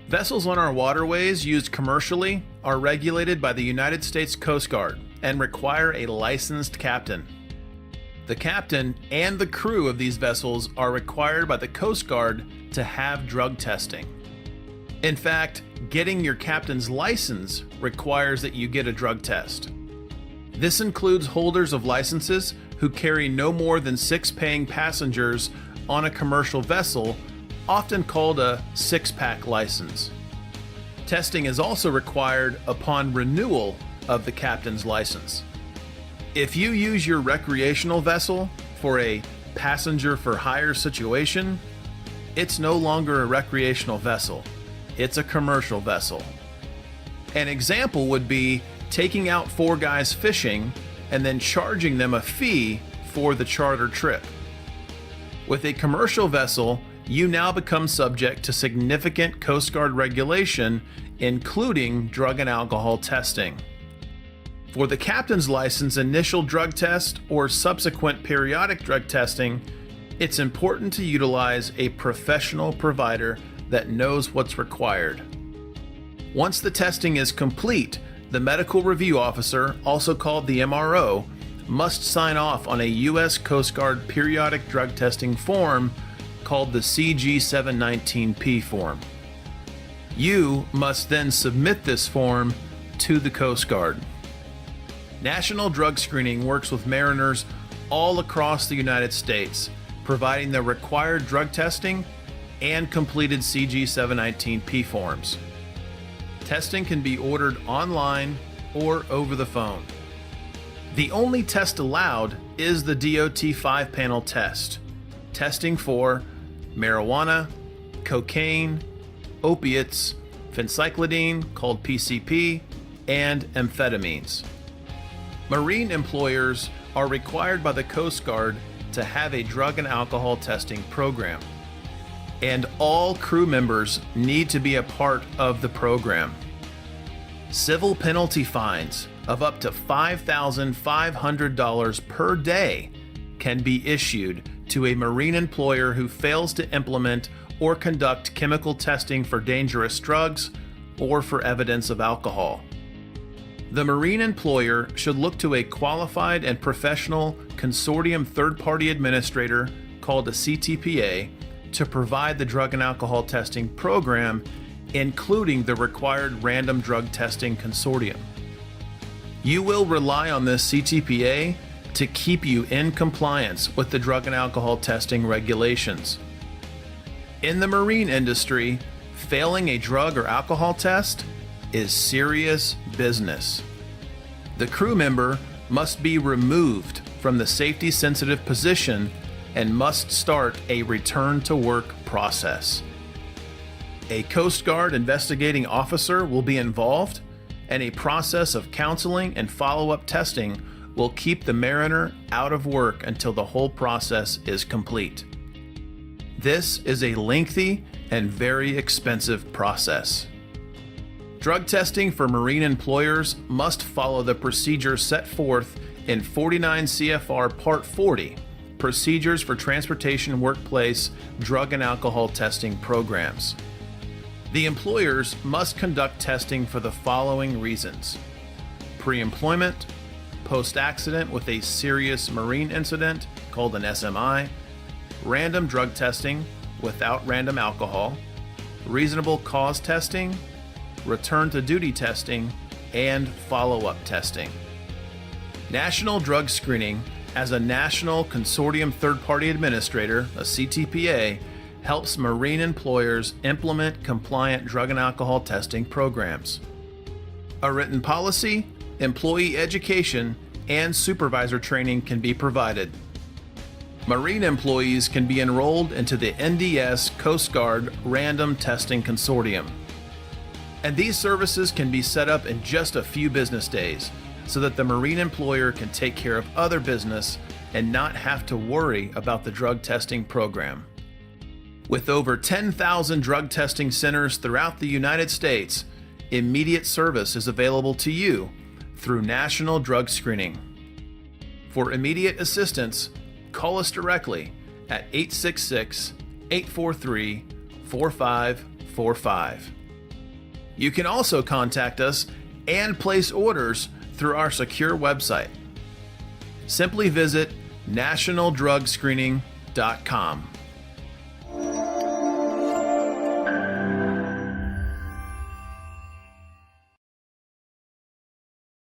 Vessels on our waterways used commercially are regulated by the United States Coast Guard and require a licensed captain. The captain and the crew of these vessels are required by the Coast Guard to have drug testing. In fact, getting your captain's license requires that you get a drug test. This includes holders of licenses who carry no more than 6 paying passengers on a commercial vessel, often called a 6-pack license. Testing is also required upon renewal of the captain's license. If you use your recreational vessel for a passenger for hire situation, it's no longer a recreational vessel. It's a commercial vessel. An example would be taking out 4 guys fishing and then charging them a fee for the charter trip. With a commercial vessel, you now become subject to significant Coast Guard regulation, including drug and alcohol testing. For the captain's license initial drug test or subsequent periodic drug testing, it's important to utilize a professional provider that knows what's required. Once the testing is complete, the medical review officer, also called the MRO, must sign off on a U.S. Coast Guard periodic drug testing form called the CG-719P form. You must then submit this form to the Coast Guard. National Drug Screening works with mariners all across the United States, providing the required drug testing and completed CG-719P forms. Testing can be ordered online or over the phone. The only test allowed is the DOT 5-panel test, testing for marijuana, cocaine, opiates, phencyclidine, called PCP, and amphetamines. Marine employers are required by the Coast Guard to have a drug and alcohol testing program, and all crew members need to be a part of the program. Civil penalty fines of up to $5,500 per day can be issued to a marine employer who fails to implement or conduct chemical testing for dangerous drugs or for evidence of alcohol. The marine employer should look to a qualified and professional consortium third-party administrator called a CTPA to provide the drug and alcohol testing program, including the required random drug testing consortium. You will rely on this CTPA to keep you in compliance with the drug and alcohol testing regulations. In the marine industry, failing a drug or alcohol test is serious business. The crew member must be removed from the safety-sensitive position and must start a return-to-work process. A Coast Guard investigating officer will be involved, and a process of counseling and follow-up testing will keep the mariner out of work until the whole process is complete. This is a lengthy and very expensive process. Drug testing for marine employers must follow the procedures set forth in 49 CFR Part 40, Procedures for Transportation Workplace Drug and Alcohol Testing Programs. The employers must conduct testing for the following reasons: pre-employment, post-accident with a serious marine incident called an SMI, random drug testing without random alcohol, reasonable cause testing, return to duty testing, and follow-up testing. National Drug Screening, as a national consortium third-party administrator, a CTPA, helps marine employers implement compliant drug and alcohol testing programs. A written policy, employee education, and supervisor training can be provided. Marine employees can be enrolled into the NDS Coast Guard Random Testing Consortium. And these services can be set up in just a few business days so that the marine employer can take care of other business and not have to worry about the drug testing program. With over 10,000 drug testing centers throughout the United States, immediate service is available to you through National Drug Screening. For immediate assistance, call us directly at 866-843-4545. You can also contact us and place orders through our secure website. Simply visit nationaldrugscreening.com.